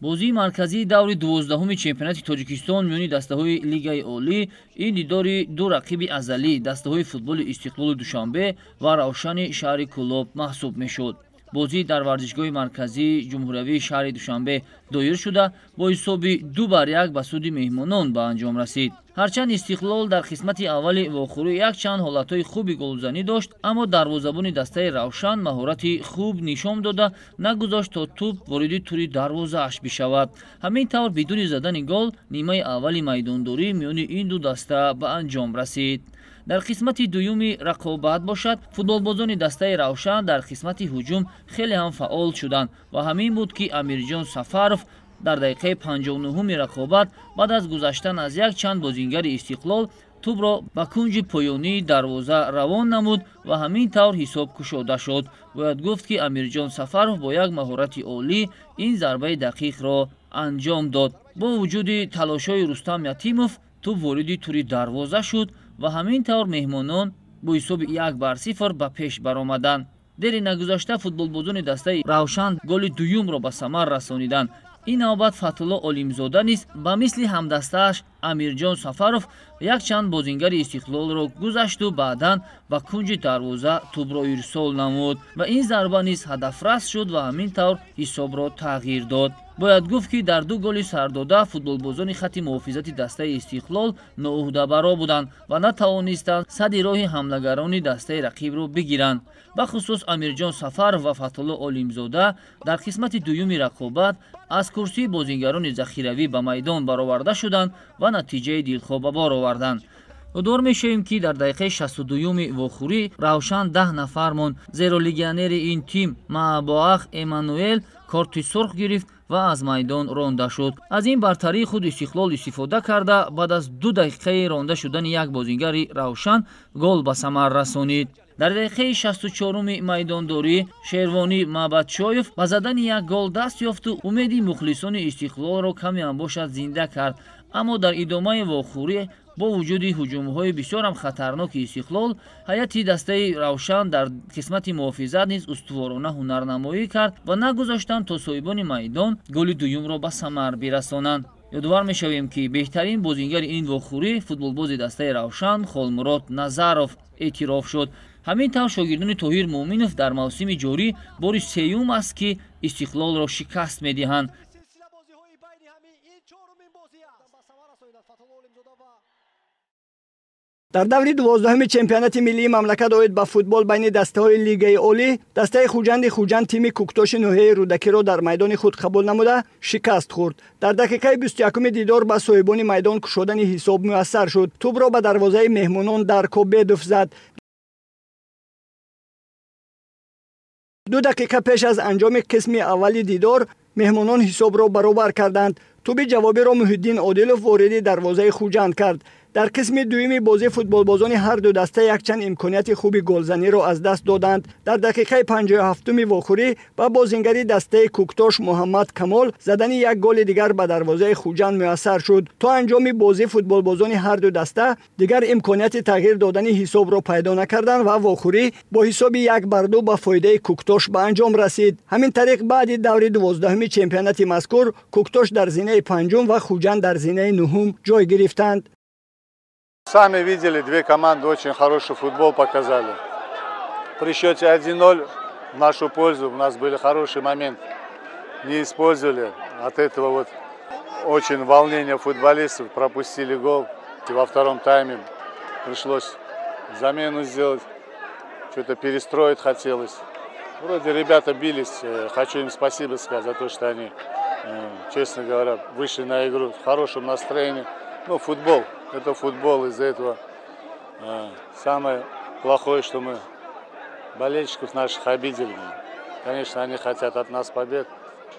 бозии марказии даври 12-уми чемпионати Тоҷикистон миёни дастаҳои Лигаи Олӣ ин дидори ду рақиби азалӣ дастаҳои футболи Истиқлоли Душанбе ва Равшани шаҳри Кӯлоб маҳсуб мешуд. бозӣ дар варзишгоҳи марказии ҷумҳуриявии шаҳри Душанбе доир шуда бо ҳисоби 2-1 ба суди меҳмонон ба анҷом расид. ҳарчанд Истиқлол дар қисмати аввали вохӯрӣ якчанд ҳолатҳои хуби голзанӣ дошт, аммо дарвозабони дастаи Равшан маҳорати хуб нишон дода нагузошт то туп вориди тури дарвозааш бишавад. ҳамин тавр бидуни задани гол нимаи аввали майдондорӣ миёни ин ду даста ба анҷом расид. дар қисмати дуюми рақобат бошад, футболбозони дастаи Равшан дар қисмати ҳуҷум хеле ҳам фаъол шуданд ва ҳамин буд ки Амирҷон Сафаров дар дақиқаи 59-уми рақобат баъд аз гузаштан аз якчанд бозингари Истиқлол тӯбро ба кунҷи поёнии дарвоза равон намуд ва ҳамин тавр ҳисоб кушода шуд. бояд гуфт ки Амирҷон Сафаров бо як маҳорати олӣ ин зарбаи дақиқро анҷом дод. бо вуҷуди талошҳои Рустам Ятимов тӯб вориди тури дарвоза шуд ва ҳамин тавр меҳмонон бо ҳисоби 1-0 ба пеш баромаданд. дери нагузашта футболбозони дастаи Равшан голи дуюмро ба самар расониданд. ин навбат Фатҳулло Олимзода низ ба мисли ҳамдастааш Амирҷон Сафаров якчанд бозингари Истиқлолро гузашту баъдан ба кунҷи дарвоза тӯбро ирсол намуд ва ин зарба низ ҳадафрас шуд ва ҳамин тавр ҳисобро тағйир дод. бояд гуфт ки дар ду голи сардода футболбозони хатти муҳофизати дастаи Истиқлол ноӯҳдабаро буданд ва натавонистанд садди роҳи ҳамлагарони дастаи рақибро бигиранд. бахусус Амирҷон Сафаров ва Фатҳулло Олимзода дар қисмати дуюми рақобат аз курсии бозингарони захиравӣ ба майдон бароварда шуданд ва натиҷаи дилхоҳ ба бор оварданд. ёдовор мешавем ки дар дақиқаи 62-юми вохӯрӣ Равшан 10 нафар монд, зеро легионери ин тим Маъбоах Эммануэл корти сурх гирифт ва аз майдон ронда шуд. аз ин бартарии худ Истиқлол истифода карда баъд аз 2 дақиқаи ронда шудани як бозингари Равшан гол ба самар расонид. дар дақиқаи 64-уми майдондорӣ Шервонӣ Маъбадшоев ба задани як гол даст ёфту умеди мухлисони Истиқлолро каме ҳам бошад зинда кард, аммо дар идомаи вохӯрӣ бо вуҷуди ҳуҷумҳои бисёрам хатарноки Истиқлол ҳайати дастаи Равшан дар қисмати муҳофизат низ устуворона ҳунарнамоӣ кард ва нагузоштанд то соҳибони майдон голи дуюмро ба самар бирасонанд. ёдовар мешавем ки беҳтарин бозингари ин вохӯрӣ футболбози дастаи Равшан Холмурод Назаров эътироф шуд. ҳамин тавр шогирдони Тоҳир Муъминов дар мавсими ҷорӣ бори сеюм аст ки Истиқлолро шикаст медиҳанд. дар даври 12-уми чемпионати миллии мамлакат оид ба футбол байни дастаҳои Лигаи Олӣ дастаи Хуҷанд тими Куктоши ноҳияи Рӯдакиро дар майдони худ қабул намуда шикаст хӯрд. дар дақиқаи 21-уми дидор ба соҳибони майдон кушодани ҳисоб муяссар шуд. тӯбро ба дарвозаи меҳмонон Дарко Бедов зад. 2 дақиқа пеш аз анҷоми қисми аввали дидор меҳмонон ҳисобро баробар карданд. тӯби ҷавобиро Муҳиддин Одилов вориди дарвозаи Хуҷанд кард. дар қисми дуюми бозӣ футболбозони ҳар ду даста якчанд имконияти хуби голзаниро аз даст доданд. дар дақиқаи 57-уми вохӯрӣ ба бозингари дастаи Куктош Муҳаммад Камол задани як голи дигар ба дарвозаи Хуҷанд муяссар шуд. то анҷоми бозӣ футболбозони ҳар ду даста дигар имконияти тағйир додани ҳисобро пайдо накарданд ва вохӯрӣ бо ҳисоби 1-2 ба фоидаи Куктош ба анҷом расид. ҳамин тариқ баъди даври 12-уми чемпионати мазкур Куктош дар зинаи панҷум ва Хуҷанд дар зинаи нуҳум ҷой гирифтанд. Сами видели, две команды очень хороший футбол показали. При счете 1-0 в нашу пользу у нас были хорошие моменты. Не использовали. От этого вот очень волнение футболистов. Пропустили гол. И во втором тайме пришлось замену сделать. Что-то перестроить хотелось. Вроде ребята бились. Хочу им спасибо сказать за то, что они, честно говоря, вышли на игру в хорошем настроении. Ну, футбол. Это футбол, из-за этого самое плохое, что мы болельщиков наших обидели. Конечно, они хотят от нас побед.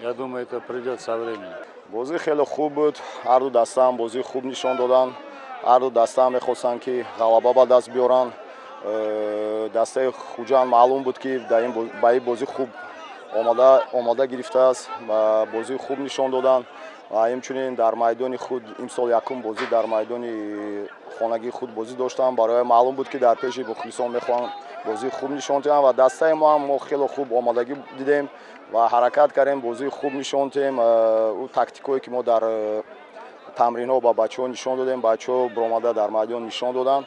Я думаю, это придет со временем. بازی خیلی خوب بود. هر دو دسته هم بازی خوب نشون دادن. هر دو دسته هم می‌خواستن که غلبه به دست بیارن. دسته خوجند معلوم بود که در این بازی خوب آماده گرفته است و بازی خوب نشون دادن. و همچنین در میدان خود امسال یکم بازی در میدان خانگی خود بازی داشتم. برای معلوم بود که در پیش مخلصان бозии хуб нишон доданд ва дастаи мо хеле хуб омодагӣ дидем ва ҳаракат кардем, бозии хуб нишон додем. Тактикое ки мо дар тамринҳо ба бачаҳо нишон додем, бачаҳо биромада дар майдон нишон доданд.